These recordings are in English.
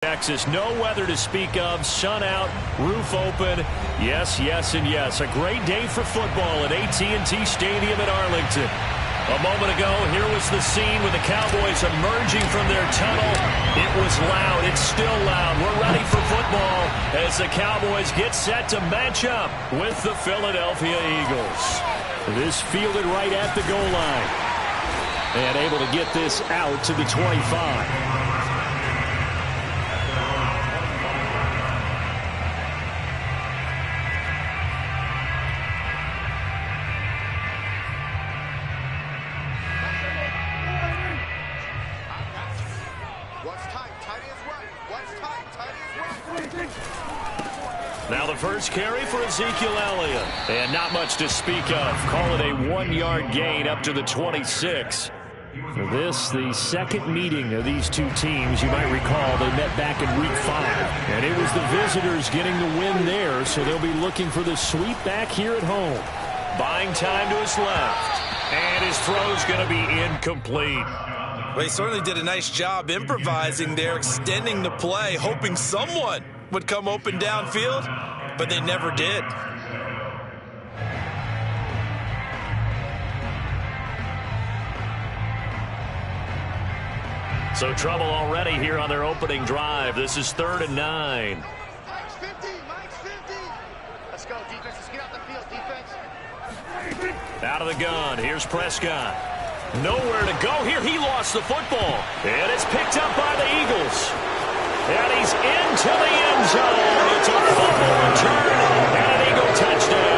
Texas, no weather to speak of, sun out, roof open, yes, yes, and yes. A great day for football at AT&T Stadium in Arlington. A moment ago, here was the scene with the Cowboys emerging from their tunnel. It was loud. It's still loud. We're ready for football as the Cowboys get set to match up with the Philadelphia Eagles. This fielded right at the goal line. And able to get this out to the 25. Now the first carry for Ezekiel Elliott. And not much to speak of. Call it a 1-yard gain up to the 26. For this, the second meeting of these two teams. You might recall they met back in Week 5. And it was the visitors getting the win there, so they'll be looking for the sweep back here at home. Buying time to his left. And his throw's going to be incomplete. Well, he certainly did a nice job improvising there, extending the play, hoping someone would come open downfield, but they never did. So trouble already here on their opening drive. This is 3rd and 9. Mike's 50. Let's go, defense. Let's get out the field, defense. Out of the gun. Here's Prescott. Nowhere to go here. He lost the football. And it's picked up by the Eagles. And he's into the end zone. It's a fumble return and an Eagle touchdown.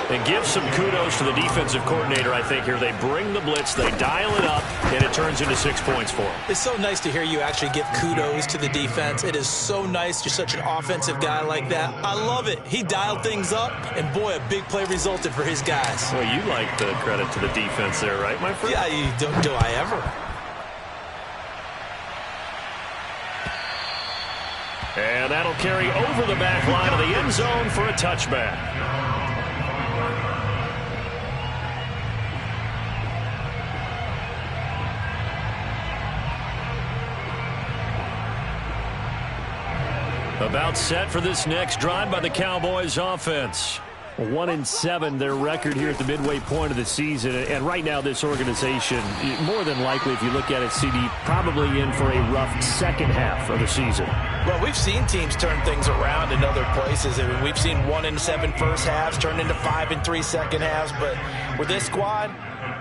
And give some kudos to the defensive coordinator, I think, here. They bring the blitz, they dial it up, and it turns into 6 points for them. It's so nice to hear you actually give kudos to the defense. It is so nice. You're such an offensive guy like that. I love it. He dialed things up, and boy, a big play resulted for his guys. Well, you like the credit to the defense there, right, my friend? Yeah, do I ever? And that'll carry over the back line of the end zone for a touchback. About set for this next drive by the Cowboys offense. 1-7 their record here at the midway point of the season. And right now this organization, more than likely if you look at it, CD, probably in for a rough second half of the season. Well, we've seen teams turn things around in other places. I mean, we've seen 1-7 first halves turn into 5-3 second halves. But with this squad,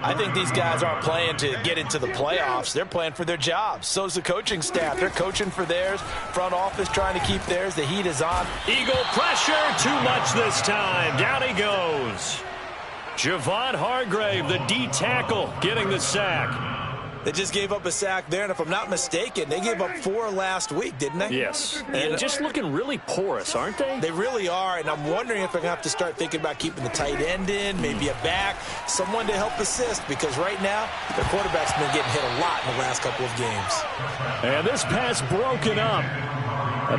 I think these guys aren't playing to get into the playoffs. They're playing for their jobs. So's the coaching staff. They're coaching for theirs. Front office trying to keep theirs. The heat is on. Eagle pressure. Too much this time. Down he goes. Javon Hargrave, the D tackle, getting the sack. They just gave up a sack there, and if I'm not mistaken, they gave up 4 last week, didn't they? Yes. And just looking really porous, aren't they? They really are, and I'm wondering if they're going to have to start thinking about keeping the tight end in, maybe a back, someone to help assist, because right now, their quarterback's been getting hit a lot in the last couple of games. And this pass broken up.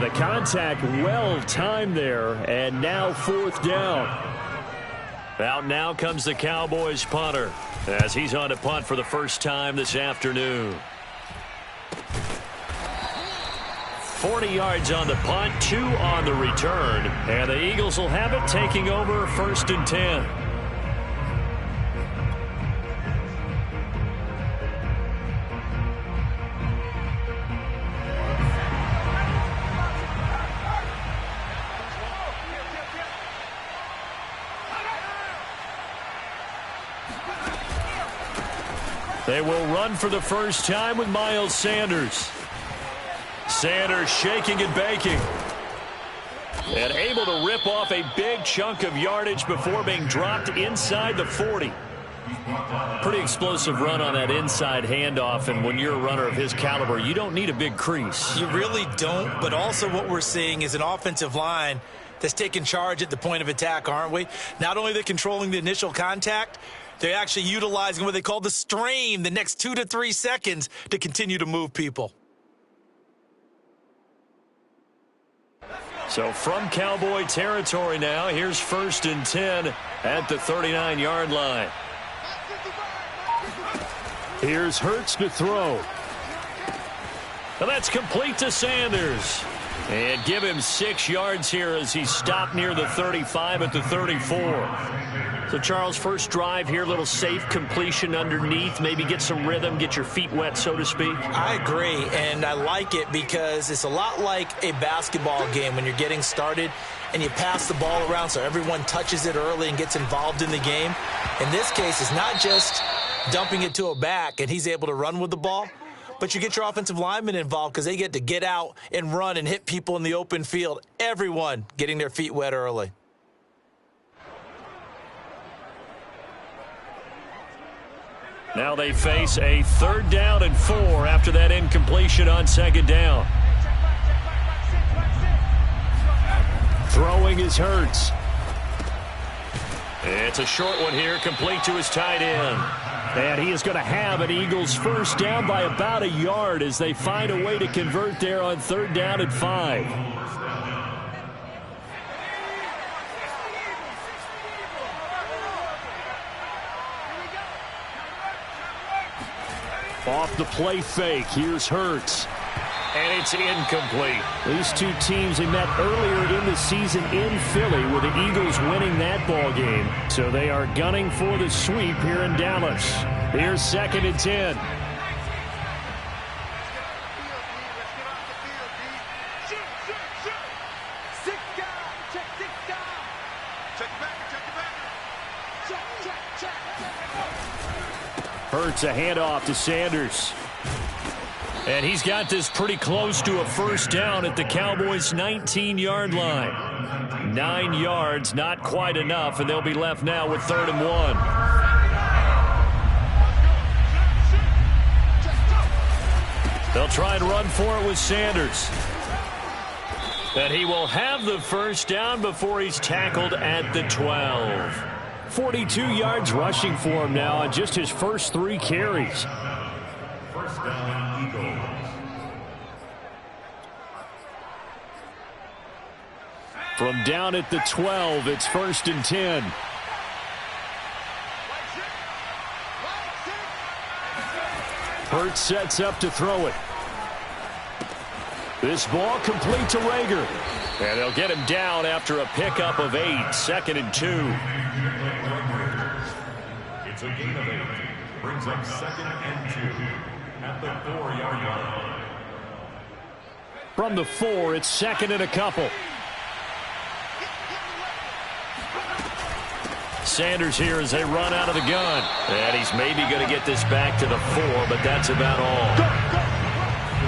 The contact well timed there, and now 4th down. Out now comes the Cowboys punter as he's on to punt for the first time this afternoon. 40 yards on the punt, 2 on the return, and the Eagles will have it taking over 1st and 10. They will run for the first time with Miles Sanders. Sanders shaking and baking. And able to rip off a big chunk of yardage before being dropped inside the 40. Pretty explosive run on that inside handoff, and when you're a runner of his caliber, you don't need a big crease. You really don't, but also what we're seeing is an offensive line that's taking charge at the point of attack, aren't we? Not only are they controlling the initial contact, they're actually utilizing what they call the strain, the next 2 to 3 seconds, to continue to move people. So from Cowboy territory now, here's 1st and 10 at the 39-yard line. Here's Hurts to throw. And that's complete to Sanders. And give him 6 yards here as he stopped near the 35 at the 34. So, Charles, first drive here, little safe completion underneath. Maybe get some rhythm, get your feet wet, so to speak. I agree, and I like it because it's a lot like a basketball game when you're getting started and you pass the ball around so everyone touches it early and gets involved in the game. In this case, it's not just dumping it to a back and he's able to run with the ball, but you get your offensive linemen involved because they get to get out and run and hit people in the open field. Everyone getting their feet wet early. Now they face a 3rd down and 4 after that incompletion on 2nd down. Throwing is Hurts. It's a short one here, complete to his tight end. And he is going to have an Eagles first down by about a yard as they find a way to convert there on 3rd down and 5. Off the play fake, here's Hurts. And it's incomplete. These two teams, they met earlier in the season in Philly with the Eagles winning that ball game. So they are gunning for the sweep here in Dallas. Here's 2nd and 10. Hurts a handoff to Sanders. And he's got this pretty close to a first down at the Cowboys' 19-yard line. 9 yards, not quite enough, and they'll be left now with 3rd and 1. They'll try and run for it with Sanders. And he will have the first down before he's tackled at the 12. 42 yards rushing for him now on just his first 3 carries. First down, Eagles. From down at the 12, it's 1st and 10. Hurts sets up to throw it. This ball complete to Rager. And they'll get him down after a pickup of 8, 2nd and 2. It's a gain of 8. Brings up 2nd and 2 at the 4-yard line. From the 4, it's 2nd and a couple. Sanders here as they run out of the gun. And he's maybe going to get this back to the 4, but that's about all.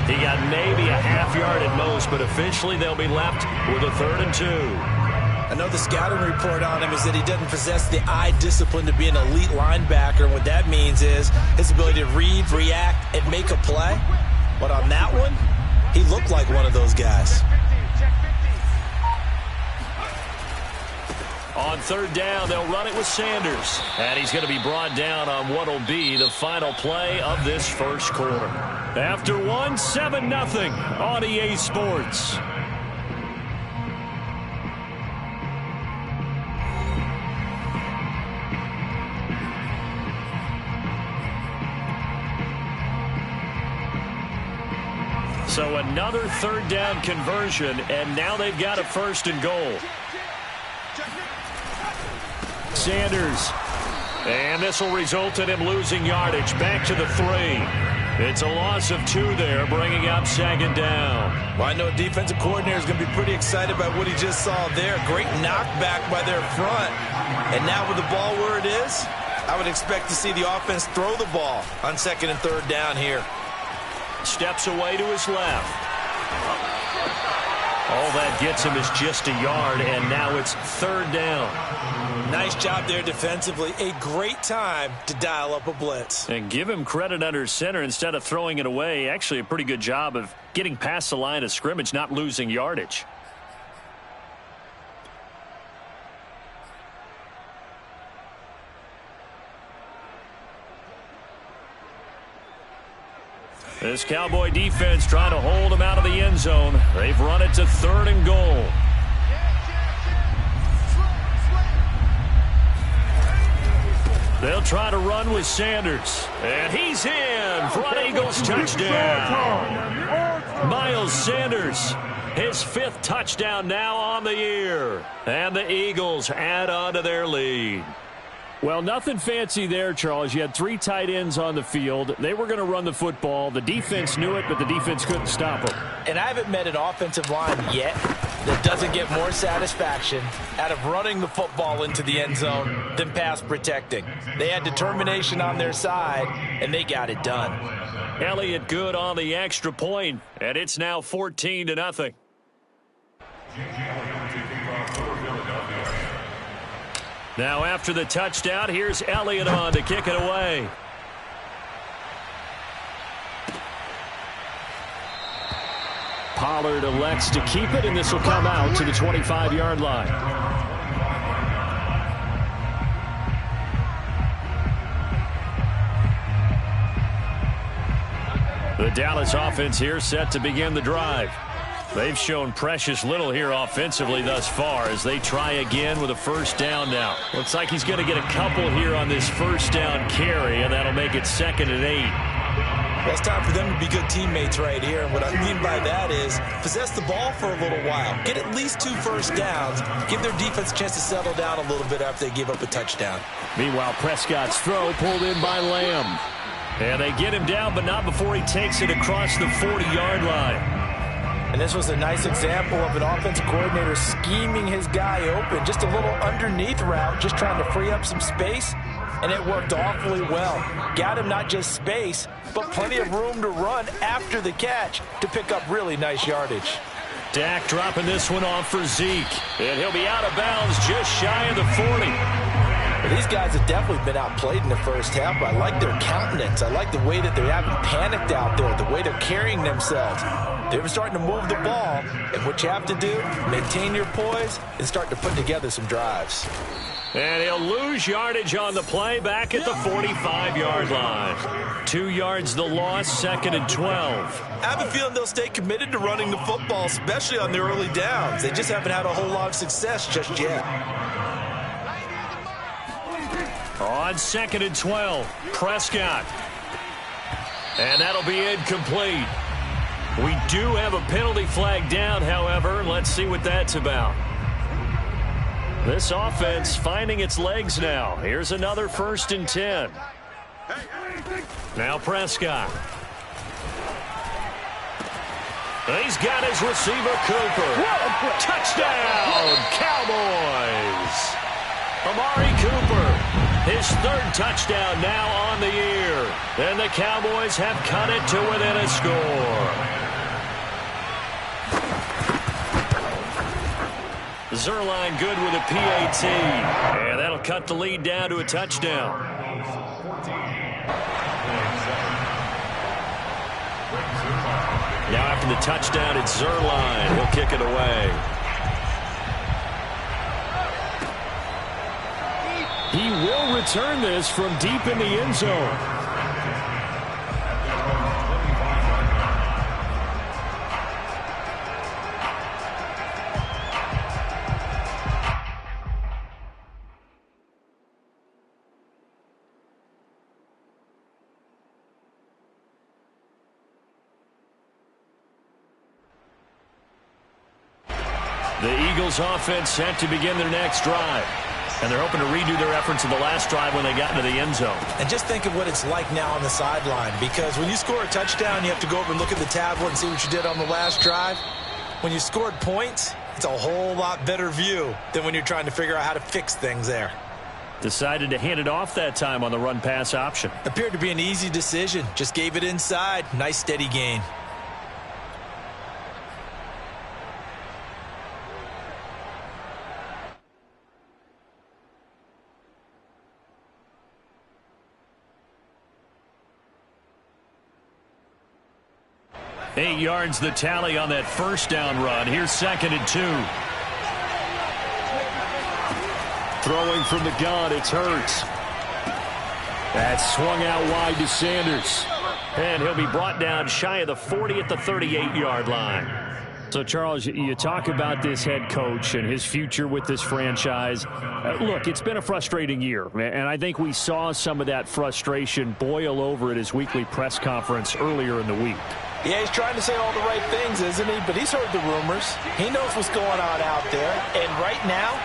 He got maybe a half yard at most, but officially they'll be left with a 3rd and 2. I know the scouting report on him is that he doesn't possess the eye discipline to be an elite linebacker. And what that means is his ability to read, react, and make a play. But on that one, he looked like one of those guys. On 3rd down, they'll run it with Sanders. And he's going to be brought down on what will be the final play of this first quarter. After one, 7-0 on EA Sports. So another 3rd down conversion, and now they've got a 1st and goal. Sanders. And this will result in him losing yardage. Back to the 3. It's a loss of 2 there, bringing up 2nd down. Well, I know a defensive coordinator is going to be pretty excited about what he just saw there. Great knockback by their front. And now with the ball where it is, I would expect to see the offense throw the ball on 2nd and 3rd down here. Steps away to his left. All that gets him is just a yard, and now it's 3rd down. Nice job there defensively. A great time to dial up a blitz. And give him credit under center instead of throwing it away. Actually, a pretty good job of getting past the line of scrimmage, not losing yardage. This Cowboy defense trying to hold him out of the end zone. They've run it to 3rd and goal. They'll try to run with Sanders. And he's in for an Eagles touchdown. Miles Sanders, his 5th touchdown now on the year. And the Eagles add on to their lead. Well, nothing fancy there, Charles. You had 3 tight ends on the field. They were going to run the football. The defense knew it, but the defense couldn't stop them. And I haven't met an offensive line yet that doesn't get more satisfaction out of running the football into the end zone than pass protecting. They had determination on their side, and they got it done. Elliott good on the extra point, and it's now 14-0. Now after the touchdown, here's Elliott on to kick it away. Pollard elects to keep it, and this will come out to the 25-yard line. The Dallas offense here set to begin the drive. They've shown precious little here offensively thus far as they try again with a first down now. Looks like he's going to get a couple here on this first down carry, and that'll make it 2nd and 8. Well, it's time for them to be good teammates right here. And what I mean by that is possess the ball for a little while. Get at least 2 first downs. Give their defense a chance to settle down a little bit after they give up a touchdown. Meanwhile, Prescott's throw pulled in by Lamb. And they get him down, but not before he takes it across the 40-yard line. And this was a nice example of an offensive coordinator scheming his guy open. Just a little underneath route, just trying to free up some space. And it worked awfully well. Got him not just space, but plenty of room to run after the catch to pick up really nice yardage. Dak dropping this one off for Zeke. And he'll be out of bounds just shy of the 40. Well, these guys have definitely been outplayed in the first half, but I like their countenance. I like the way that they haven't panicked out there, the way they're carrying themselves. They're starting to move the ball, and what you have to do, maintain your poise and start to put together some drives. And he'll lose yardage on the play back at the 45-yard line. 2 yards the loss, 2nd and 12. I have a feeling they'll stay committed to running the football, especially on their early downs. They just haven't had a whole lot of success just yet. On 2nd and 12, Prescott. And that'll be incomplete. We do have a penalty flag down, however. Let's see what that's about. This offense finding its legs now. Here's another 1st and 10. Now Prescott. He's got his receiver, Cooper. Touchdown, Cowboys. Amari Cooper, his 3rd touchdown now on the year. And the Cowboys have cut it to within a score. Zerline good with a PAT. And that'll cut the lead down to a touchdown. Now after the touchdown, it's Zerline. He'll kick it away. He will return this from deep in the end zone. The Eagles offense set to begin their next drive. And they're hoping to redo their efforts in the last drive when they got into the end zone. And just think of what it's like now on the sideline, because when you score a touchdown, you have to go over and look at the tablet and see what you did on the last drive. When you scored points, it's a whole lot better view than when you're trying to figure out how to fix things there. Decided to hand it off that time on the run-pass option. Appeared to be an easy decision. Just gave it inside. Nice steady gain. Eight yards the tally on that first down run. Here's 2nd and 2. Throwing from the gun, it's Hurts. That's swung out wide to Sanders. And he'll be brought down shy of the 40 at the 38-yard line. So, Charles, you talk about this head coach and his future with this franchise. Look, it's been a frustrating year, and I think we saw some of that frustration boil over at his weekly press conference earlier in the week. Yeah, he's trying to say all the right things, isn't he? But he's heard the rumors. He knows what's going on out there. And right now,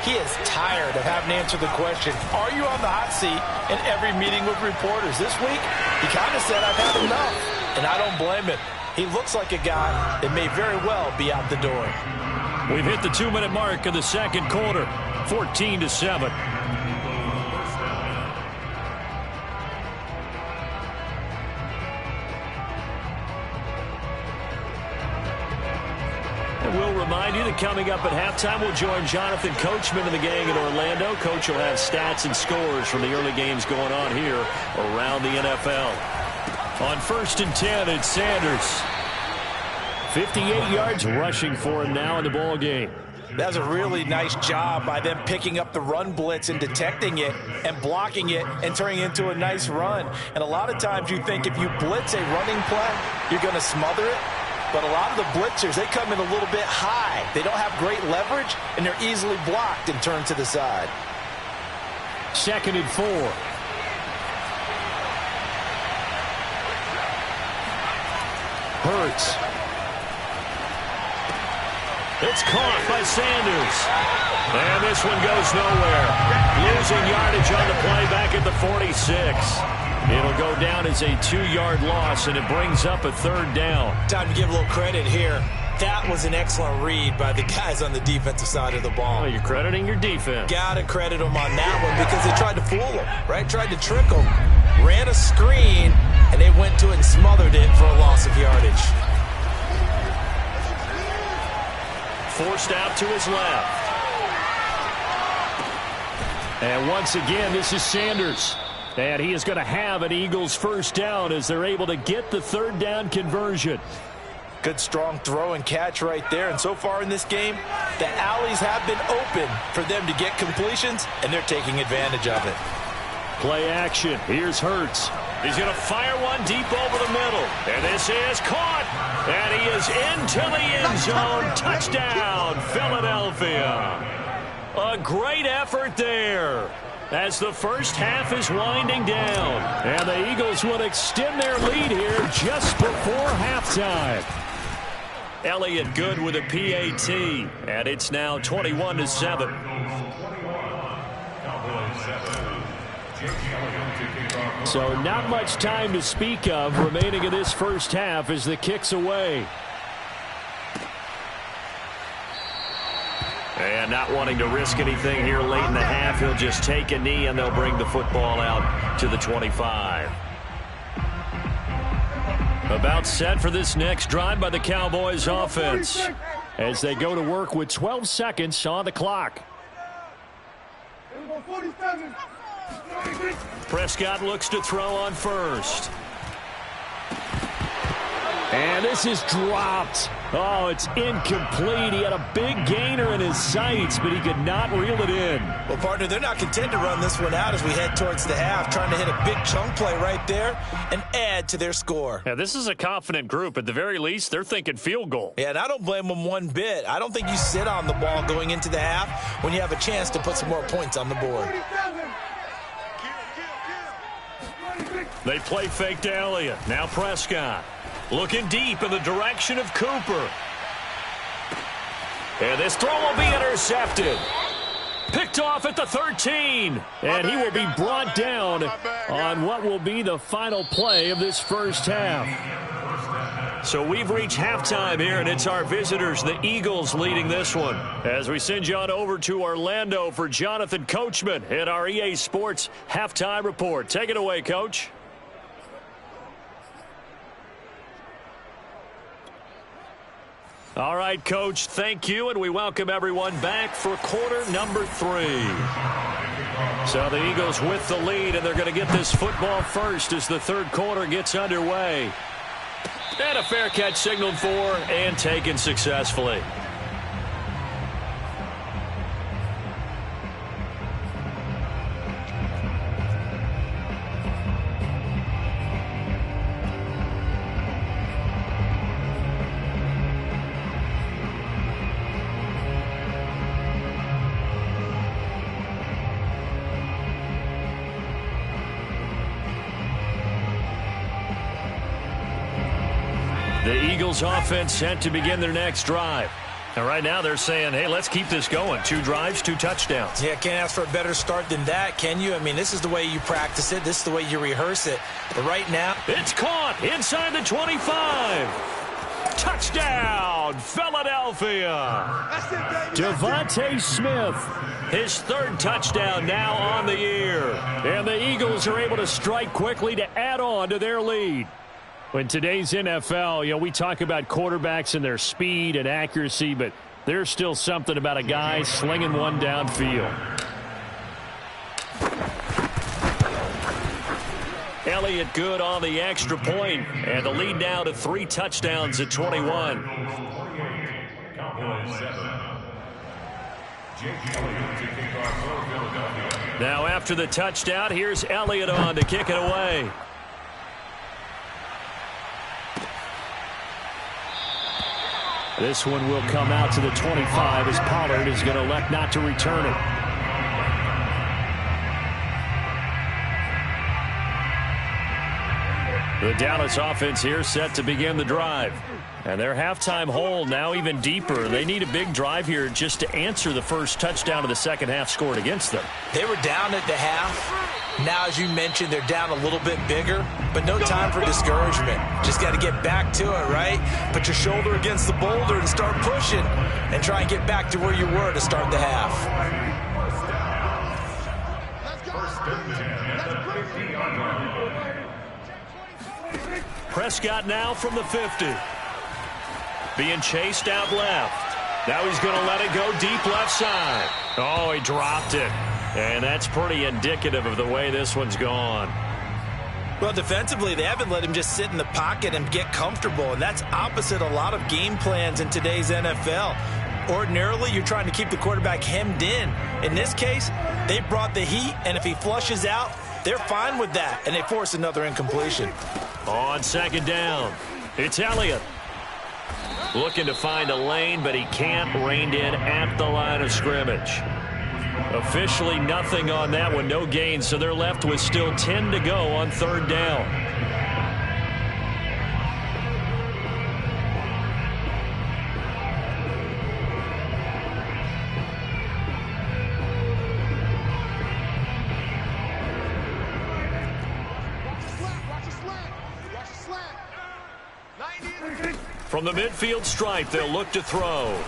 he is tired of having to answer the question, are you on the hot seat in every meeting with reporters? This week, he kind of said, I've had enough. And I don't blame him. He looks like a guy that may very well be out the door. We've hit the 2-minute mark of the second quarter, 14-7. We'll remind you that coming up at halftime, we'll join Jonathan Coachman and the gang in Orlando. Coach will have stats and scores from the early games going on here around the NFL. On 1st and 10, it's Sanders. 58 yards rushing for him now in the ball game. That's a really nice job by them picking up the run blitz and detecting it and blocking it and turning it into a nice run. And a lot of times you think if you blitz a running play, you're going to smother it. But a lot of the blitzers, they come in a little bit high. They don't have great leverage, and they're easily blocked and turned to the side. 2nd and 4. Hurts. It's caught by Sanders. And this one goes nowhere. Losing yardage on the play back at the 46. It'll go down as a 2-yard loss, and it brings up a 3rd down. Time to give a little credit here. That was an excellent read by the guys on the defensive side of the ball. Well, you're crediting your defense. Got to credit them on that one because they tried to fool them, right? Tried to trick them. Ran a screen, and they went to it and smothered it for a loss of yardage. Forced out to his left. And once again, this is Sanders. And he is going to have an Eagles 1st down as they're able to get the 3rd down conversion. Good strong throw and catch right there. And so far in this game, the alleys have been open for them to get completions, and they're taking advantage of it. Play action. Here's Hurts. He's going to fire one deep over the middle. And this is caught. And he is into the end zone. Touchdown, Philadelphia. A great effort there as the first half is winding down. And the Eagles will extend their lead here just before halftime. Elliott good with a PAT. And it's now 21-7. So not much time to speak of remaining in this first half as the kick's away. And not wanting to risk anything here late in the half, he'll just take a knee and they'll bring the football out to the 25. About set for this next drive by the Cowboys offense as they go to work with 12 seconds on the clock. Prescott looks to throw on first. And this is dropped. Oh, it's incomplete. He had a big gainer in his sights, but he could not reel it in. Well, partner, they're not content to run this one out as we head towards the half, trying to hit a big chunk play right there and add to their score. Yeah, this is a confident group. At the very least, they're thinking field goal. Yeah, and I don't blame them one bit. I don't think you sit on the ball going into the half when you have a chance to put some more points on the board. They play fake to Elliott. Now Prescott. Looking deep in the direction of Cooper. And this throw will be intercepted. Picked off at the 13. And he will be brought down on what will be the final play of this first half. So we've reached halftime here, and it's our visitors, the Eagles, leading this one. As we send you on over to Orlando for Jonathan Coachman in our EA Sports Halftime Report. Take it away, Coach. All right, Coach, thank you, and we welcome everyone back for quarter number 3. So the Eagles with the lead, and they're going to get this football first as the third quarter gets underway. And a fair catch signaled for and taken successfully. The Eagles offense set to begin their next drive. And right now they're saying, hey, let's keep this going. 2 drives, 2 touchdowns. Yeah, can't ask for a better start than that, can you? I mean, this is the way you practice it. This is the way you rehearse it. But right now, it's caught inside the 25. Touchdown, Philadelphia. Devontae Smith, his 3rd touchdown now on the year. And the Eagles are able to strike quickly to add on to their lead. In today's NFL, we talk about quarterbacks and their speed and accuracy, but there's still something about a guy slinging one downfield. Elliott good on the extra point, and the lead now to 3 touchdowns at 21. Now after the touchdown, here's Elliott on to kick it away. This one will come out to the 25 as Pollard is going to elect not to return it. The Dallas offense here set to begin the drive. And their halftime hole now even deeper. They need a big drive here just to answer the first touchdown of the second half scored against them. They were down at the half. Now, as you mentioned, they're down a little bit bigger, but no time for discouragement. Just got to get back to it, right? Put your shoulder against the boulder and start pushing and try and get back to where you were to start the half. Prescott now from the 50. Being chased out left. Now he's going to let it go deep left side. Oh, he dropped it. And that's pretty indicative of the way this one's gone. Well, defensively, they haven't let him just sit in the pocket and get comfortable, and that's opposite a lot of game plans in today's NFL. Ordinarily, you're trying to keep the quarterback hemmed in. In this case, they brought the heat, and if he flushes out, they're fine with that, and they force another incompletion. On second down, it's Elliott. Looking to find a lane, but he can't. Reined in at the line of scrimmage. Officially nothing on that one, no gain, so they're left with still 10 to go on 3rd down. From the midfield stripe, they'll look to throw.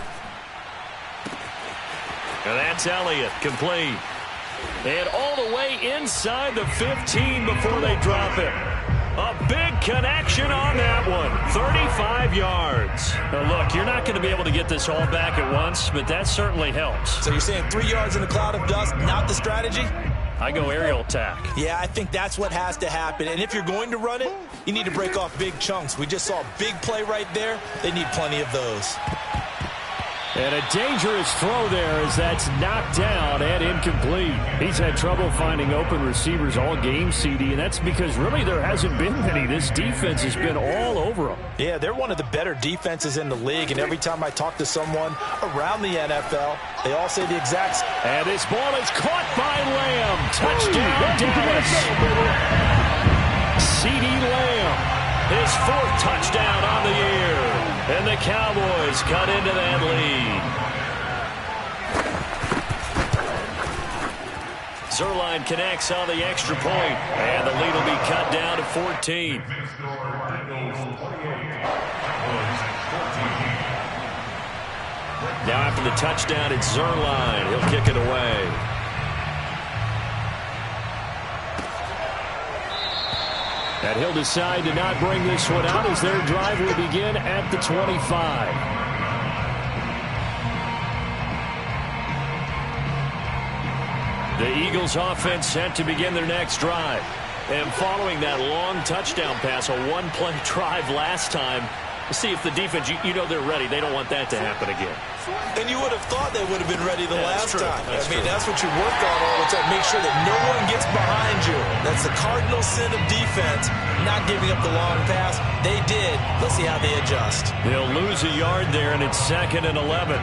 And that's Elliott, complete. And all the way inside the 15 before they drop it. A big connection on that one. 35 yards. Now look, you're not going to be able to get this all back at once, but that certainly helps. So you're saying 3 yards in a cloud of dust, not the strategy? I go aerial attack. Yeah, I think that's what has to happen. And if you're going to run it, you need to break off big chunks. We just saw a big play right there. They need plenty of those. And a dangerous throw there as that's knocked down and incomplete. He's had trouble finding open receivers all game, CD, and that's because really there hasn't been many. This defense has been all over them. Yeah, they're one of the better defenses in the league, and every time I talk to someone around the NFL, they all say the exact same. And this ball is caught by Lamb. Touchdown, Dallas. CD Lamb. His 4th touchdown on the year. And the Cowboys cut into that lead. Zerline connects on the extra point, and the lead will be cut down to 14. Now after the touchdown, it's Zerline. He'll kick it away. And he'll decide to not bring this one out as their drive will begin at the 25. The Eagles offense set to begin their next drive. And following that long touchdown pass, a one-play drive last time, see if the defense, you know they're ready. They don't want that to happen again. And you would have thought they would have been ready the last time. That's true. That's what you work on all the time. Make sure that no one gets behind you. That's the cardinal sin of defense, not giving up the long pass. They did. Let's see how they adjust. They'll lose a yard there, and it's 2nd and 11.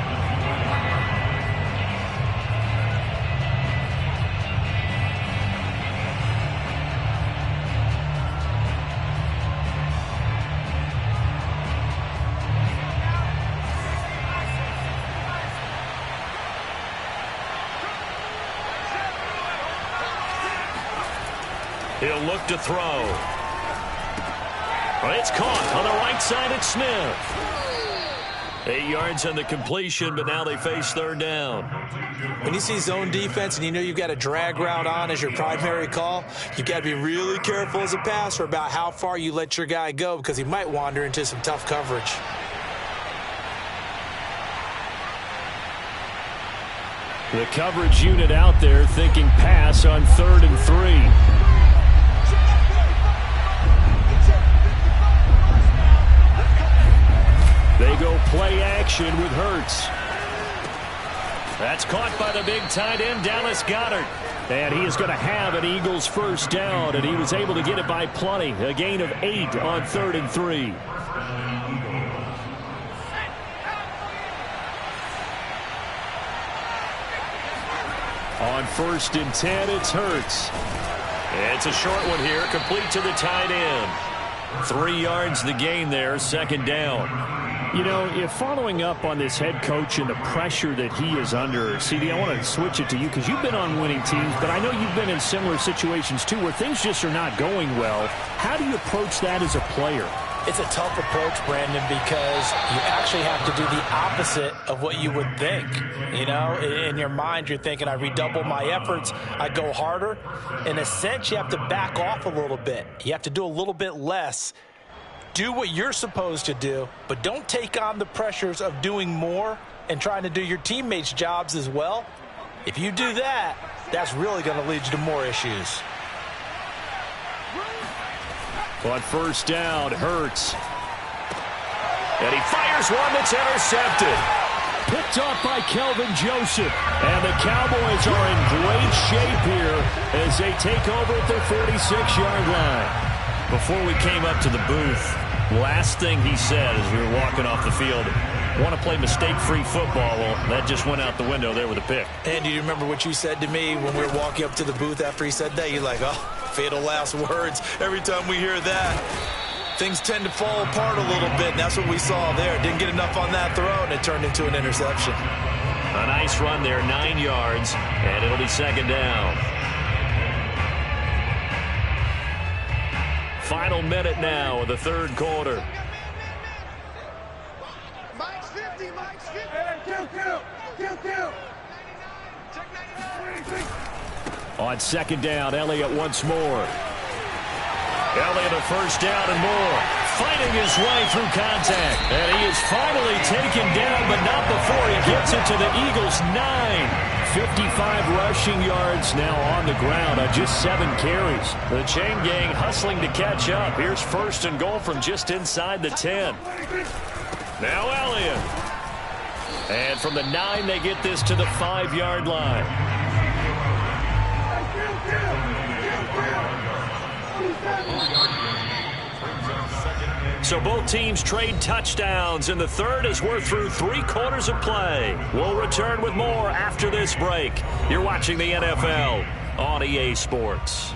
He'll look to throw. It's caught on the right side at Smith. 8 yards on the completion, but now they face third down. When you see zone defense and you know you've got a drag route on as your primary call, you've got to be really careful as a passer about how far you let your guy go because he might wander into some tough coverage. The coverage unit out there thinking pass on 3rd and 3. They go play action with Hurts. That's caught by the big tight end, Dallas Goedert. And he is going to have an Eagles first down, and he was able to get it by plenty. A gain of 8 on 3rd and 3. On 1st and 10, it's Hurts. It's a short one here, complete to the tight end. 3 yards the gain there, 2nd down. You know, if following up on this head coach and the pressure that he is under, CD, I want to switch it to you because you've been on winning teams, but I know you've been in similar situations too where things just are not going well. How do you approach that as a player? It's a tough approach, Brandon, because you actually have to do the opposite of what you would think. You know, in your mind, you're thinking, I redouble my efforts, I go harder. In a sense, you have to back off a little bit. You have to do a little bit less. Do what you're supposed to do, but don't take on the pressures of doing more and trying to do your teammates' jobs as well. If you do that, that's really going to lead you to more issues. On 1st down, Hurts. And he fires one that's intercepted. Picked off by Kelvin Joseph. And the Cowboys are in great shape here as they take over at their 46-yard line. Before we came up to the booth, last thing he said as we were walking off the field, want to play mistake-free football. Well, that just went out the window there with a pick. And do you remember what you said to me when we were walking up to the booth after he said that? You're like, oh, fatal last words. Every time we hear that, things tend to fall apart a little bit, and that's what we saw there. Didn't get enough on that throw, and it turned into an interception. A nice run there, 9 yards, and it'll be 2nd down. Final minute now of the 3rd quarter. Mike's 50, Mike's 50. On 2nd down, Elliott once more. Elliott a first down and more. Fighting his way through contact. And he is finally taken down, but not before he gets it to the Eagles' 9. 55 rushing yards now on the ground on just 7 carries. The chain gang hustling to catch up. Here's 1st and goal from just inside the 10. Now Elliott. And from the 9, they get this to the 5-yard line. So both teams trade touchdowns in the 3rd as we're through 3 quarters of play. We'll return with more after this break. You're watching the NFL on EA Sports.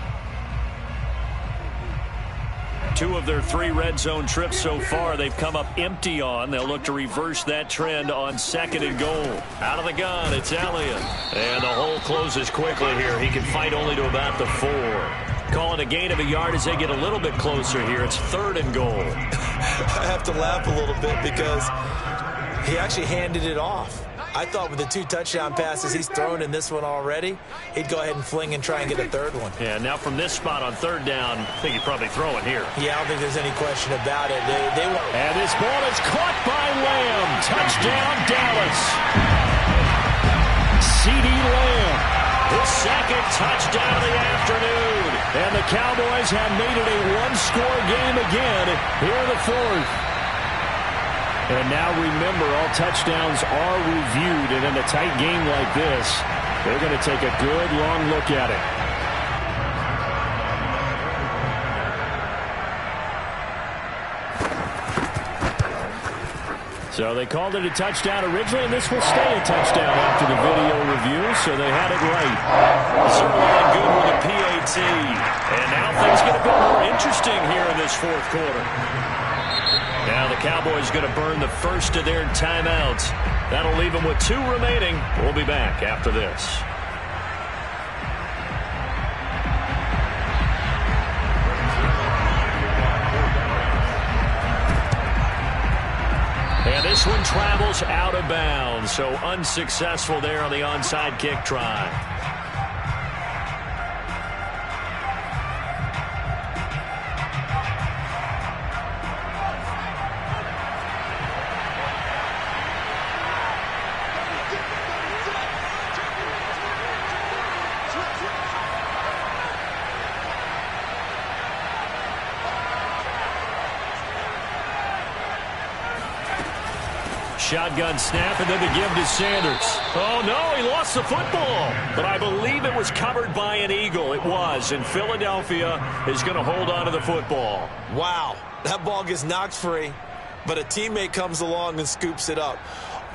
2 of their 3 red zone trips so far they've come up empty on. They'll look to reverse that trend on 2nd and goal. Out of the gun, it's Elliott. And the hole closes quickly here. He can fight only to about the 4. Calling a gain of a yard as they get a little bit closer here. It's 3rd and goal. I have to laugh a little bit because he actually handed it off. I thought with the 2 touchdown passes he's thrown in this one already, he'd go ahead and fling and try and get a 3rd one. Yeah, now from this spot on 3rd down, I think he'd probably throw it here. Yeah, I don't think there's any question about it. They won't. And this ball is caught by Lamb. Touchdown, Dallas. CD Lamb. His 2nd touchdown of the afternoon. And the Cowboys have made it a 1-score game again here in the 4th. And now remember, all touchdowns are reviewed, and in a tight game like this, they're going to take a good long look at it. So they called it a touchdown originally, and this will stay a touchdown after the video review, so they had it right. Certainly good with a PAT. And now things get a bit more interesting here in this 4th quarter. Now the Cowboys going to burn the first of their timeouts. That'll leave them with 2 remaining. We'll be back after this. And this one travels out of bounds, so unsuccessful there on the onside kick try. Shotgun snap, and then the give to Sanders. Oh, no, he lost the football. But I believe it was covered by an Eagle. It was, and Philadelphia is going to hold on to the football. Wow, that ball gets knocked free, but a teammate comes along and scoops it up.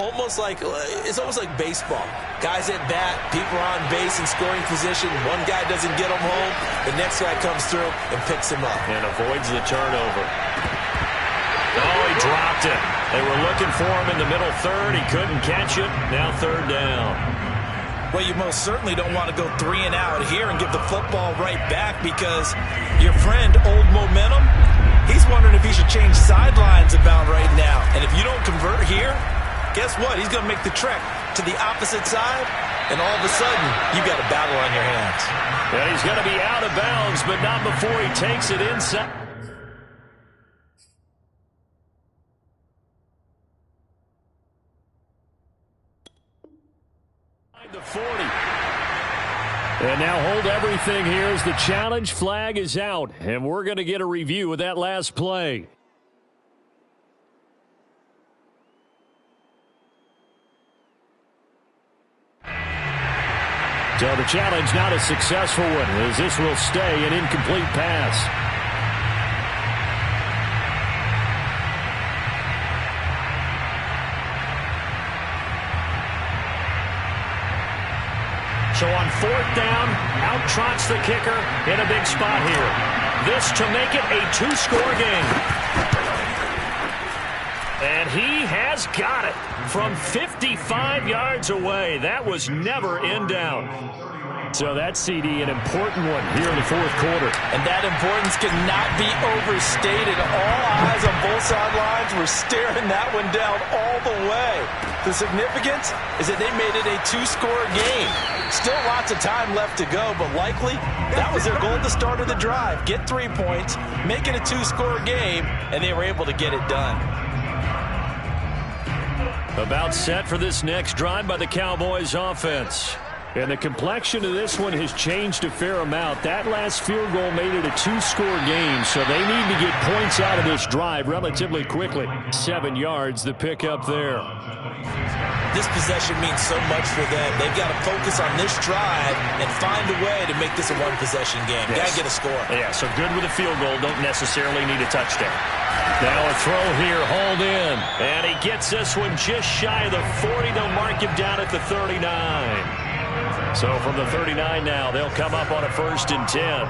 It's almost like baseball. Guys at bat, people are on base in scoring position. One guy doesn't get him home. The next guy comes through and picks him up. And avoids the turnover. Oh, he dropped it. They were looking for him in the middle third. He couldn't catch it. Now third down. Well, you most certainly don't want to go 3 and out here and give the football right back, because your friend, Old Momentum, he's wondering if he should change sidelines about right now. And if you don't convert here, guess what? He's going to make the trek to the opposite side, and all of a sudden, you've got a battle on your hands. Yeah, he's going to be out of bounds, but not before he takes it inside. The 40. And now hold everything here as the challenge flag is out, and we're going to get a review of that last play. So the challenge not a successful one, as this will stay an incomplete pass. So on fourth down, out trots the kicker in a big spot here. This to make it a 2-score game. And he has got it from 55 yards away. That was never in doubt. So that CD, an important one here in the fourth quarter. And that importance cannot be overstated. All eyes on both sidelines were staring that one down all the way. The significance is that they made it a 2-score game. Still lots of time left to go, but likely that was their goal at the start of the drive. Get 3 points, make it a 2-score game, and they were able to get it done. About set for this next drive by the Cowboys offense. And the complexion of this one has changed a fair amount. That last field goal made it a 2-score game, so they need to get points out of this drive relatively quickly. 7 yards, the pickup there. This possession means so much for them. They've got to focus on this drive and find a way to make this a one-possession game. Yes. Got to get a score. Yeah, so good with a field goal. Don't necessarily need a touchdown. Now a throw here, hauled in. And he gets this one just shy of the 40. They'll mark him down at the 39. So from the 39 now, they'll come up on a 1st and 10.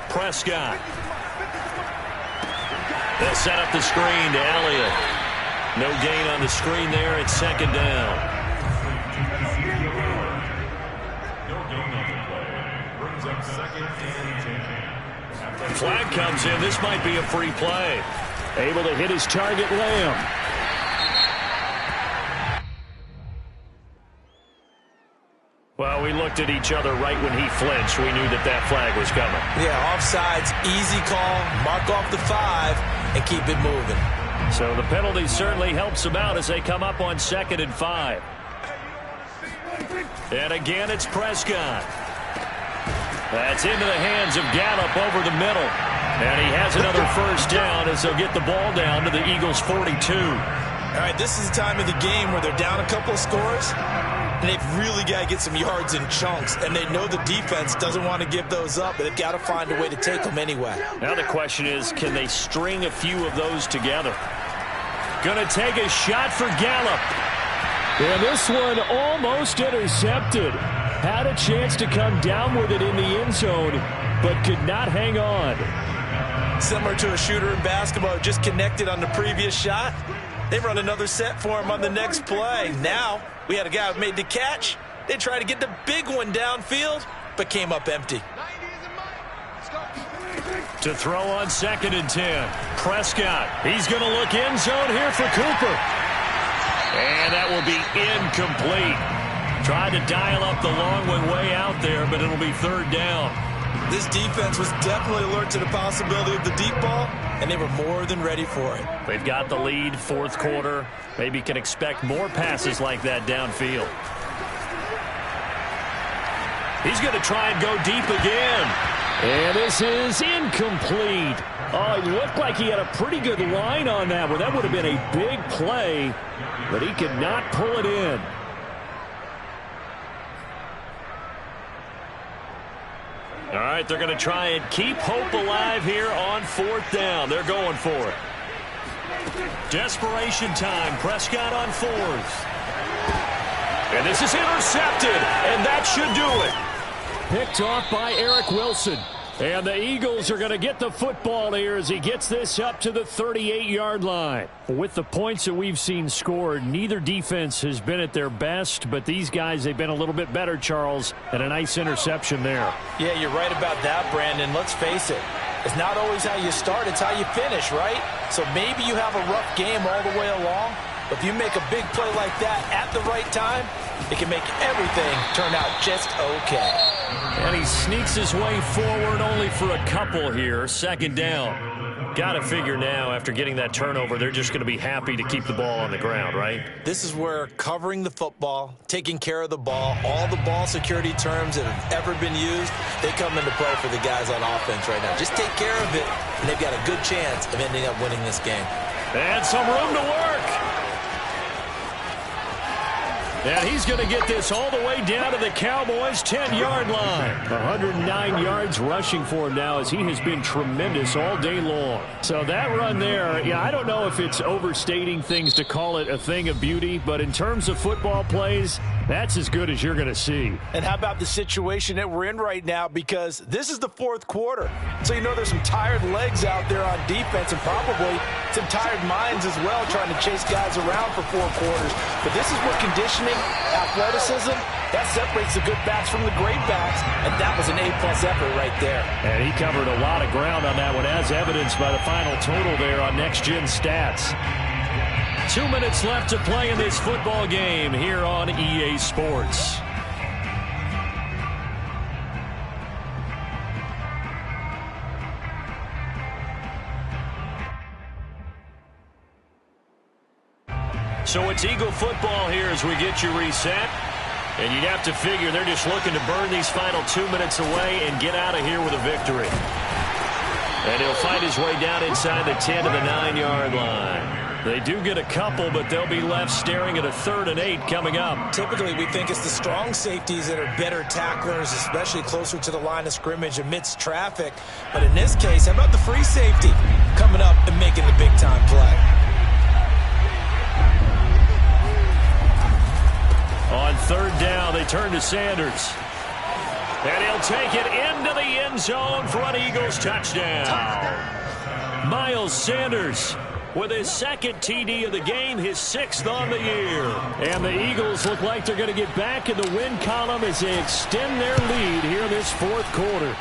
Prescott. They'll set up the screen to Elliott. No gain on the screen there. It's 2nd down. No gain on the play. Brings up 2nd and 10. Flag comes in. This might be a free play. Able to hit his target, Lamb. Well, we looked at each other right when he flinched. We knew that that flag was coming. Yeah, offsides, easy call, mark off the 5, and keep it moving. So the penalty certainly helps them out as they come up on 2nd and 5. And again, it's Prescott. That's into the hands of Gallup over the middle. And he has another 1st down as they'll get the ball down to the Eagles' 42. All right, this is the time of the game where they're down a couple of scores, and they've really got to get some yards in chunks, and they know the defense doesn't want to give those up, but they've got to find a way to take them anyway. Now the question is, can they string a few of those together? Going to take a shot for Gallup. And this one almost intercepted. Had a chance to come down with it in the end zone, but could not hang on. Similar to a shooter in basketball who just connected on the previous shot. They run another set for him on the next play. Now, we had a guy who made the catch. They tried to get the big one downfield, but came up empty. To throw on 2nd and 10. Prescott. He's going to look end zone here for Cooper. And that will be incomplete. Tried to dial up the long one way out there, but it'll be 3rd down. This defense was definitely alert to the possibility of the deep ball, and they were more than ready for it. They've got the lead, 4th quarter. Maybe can expect more passes like that downfield. He's going to try and go deep again. And this is incomplete. Oh, it looked like he had a pretty good line on that one. That would have been a big play, but he could not pull it in. All right, they're going to try and keep hope alive here on 4th down. They're going for it. Desperation time. Prescott on 4th. And this is intercepted, and that should do it. Picked off by Eric Wilson. And the Eagles are going to get the football here as he gets this up to the 38-yard line. With the points that we've seen scored, neither defense has been at their best, but these guys, they've been a little bit better, Charles, and a nice interception there. Yeah, you're right about that, Brandon. Let's face it. It's not always how you start, it's how you finish, right? So maybe you have a rough game all the way along, but if you make a big play like that at the right time, it can make everything turn out just okay. And he sneaks his way forward only for a couple here. 2nd down. Got to figure now after getting that turnover, they're just going to be happy to keep the ball on the ground, right? This is where covering the football, taking care of the ball, all the ball security terms that have ever been used, they come into play for the guys on offense right now. Just take care of it, and they've got a good chance of ending up winning this game. And some room to work. And he's going to get this all the way down to the Cowboys' 10-yard line. 109 yards rushing for him now as he has been tremendous all day long. So that run there, yeah, I don't know if it's overstating things to call it a thing of beauty, but in terms of football plays, that's as good as you're going to see. And how about the situation that we're in right now? Because this is the 4th quarter. So you know there's some tired legs out there on defense and probably some tired minds as well trying to chase guys around for 4 quarters. But this is where conditioning, athleticism, that separates the good backs from the great backs, and that was an A-plus effort right there. And he covered a lot of ground on that one, as evidenced by the final total there on Next Gen Stats. 2 minutes left to play in this football game here on EA Sports. So it's Eagle football here as we get you reset. And you'd have to figure they're just looking to burn these final 2 minutes away and get out of here with a victory. And he'll find his way down inside the 10 to the 9-yard line. They do get a couple, but they'll be left staring at a 3rd and 8 coming up. Typically, we think it's the strong safeties that are better tacklers, especially closer to the line of scrimmage amidst traffic. But in this case, how about the free safety coming up and making the big-time play? On 3rd down, they turn to Sanders. And he'll take it into the end zone for an Eagles touchdown. Miles Sanders with his 2nd TD of the game, his 6th on the year. And the Eagles look like they're going to get back in the win column as they extend their lead here in this 4th quarter.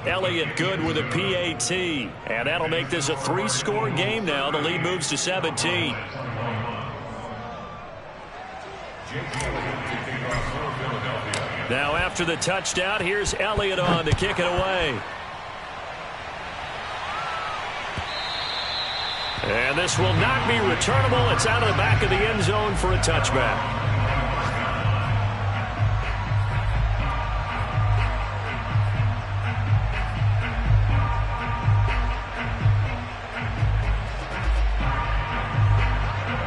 Elliott good with a PAT. And that'll make this a 3-score game now. The lead moves to 17. Now after the touchdown, here's Elliott on to kick it away. And this will not be returnable. It's out of the back of the end zone for a touchback.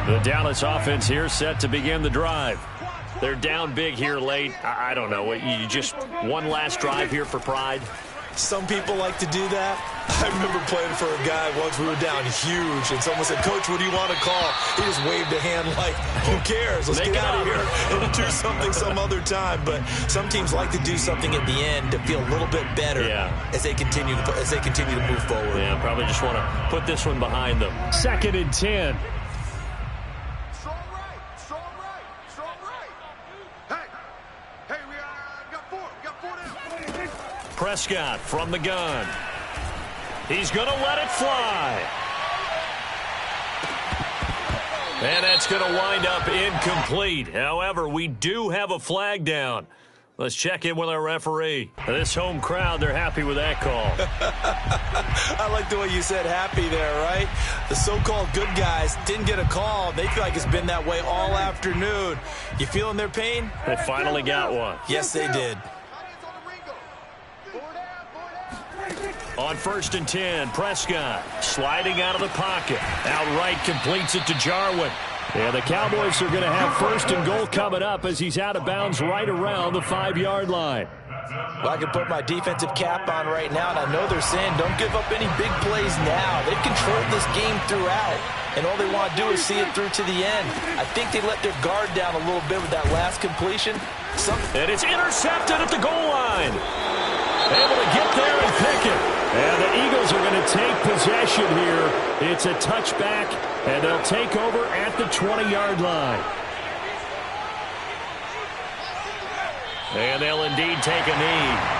The Dallas offense here set to begin the drive. They're down big here late. I don't know. You just one last drive here for pride? Some people like to do that. I remember playing for a guy once. We were down huge, and someone said, "Coach, what do you want to call?" He just waved a hand like, who cares? Let's get out of here and do something some other time. But some teams like to do something at the end to feel a little bit better as they continue to move forward. Yeah, probably just want to put this one behind them. 2nd and 10. Prescott from the gun. He's going to let it fly. And that's going to wind up incomplete. However, we do have a flag down. Let's check in with our referee. This home crowd, they're happy with that call. I like the way you said happy there, right? The so-called good guys didn't get a call. They feel like it's been that way all afternoon. You feeling their pain? They finally got one. Yes, they did. On 1st and 10, Prescott sliding out of the pocket. Outright completes it to Jarwin. And the Cowboys are going to have 1st and goal coming up as he's out of bounds right around the 5-yard line. Well, I can put my defensive cap on right now, and I know they're saying don't give up any big plays now. They've controlled this game throughout, and all they want to do is see it through to the end. I think they let their guard down a little bit with that last completion. And it's intercepted at the goal line. Able to get there and pick it. And the Eagles are going to take possession here. It's a touchback, and they'll take over at the 20-yard line. And they'll indeed take a knee.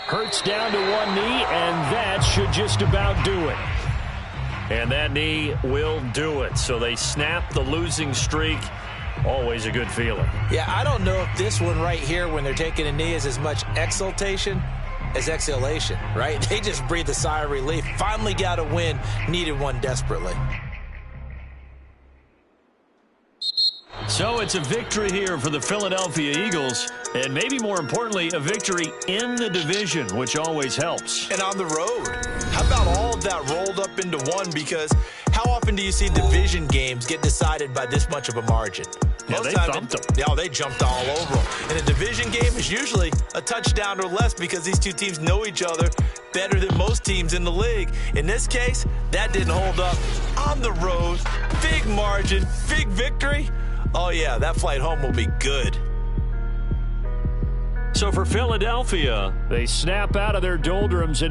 Hurts down to one knee, and that should just about do it. And that knee will do it. So they snap the losing streak. Always a good feeling. Yeah, I don't know if this one right here when they're taking a knee is as much exultation as exhalation, right? They just breathe a sigh of relief. Finally got a win. Needed one desperately. So it's a victory here for the Philadelphia Eagles, and maybe more importantly, a victory in the division, which always helps. And on the road. How about all of that rolled up into one? Because how often do you see division games get decided by this much of a margin? Yeah, they thumped them. Yeah, they jumped all over them. And a division game is usually a touchdown or less because these two teams know each other better than most teams in the league. In this case, that didn't hold up. On the road, big margin, big victory. Oh, yeah, that flight home will be good. So for Philadelphia, they snap out of their doldrums and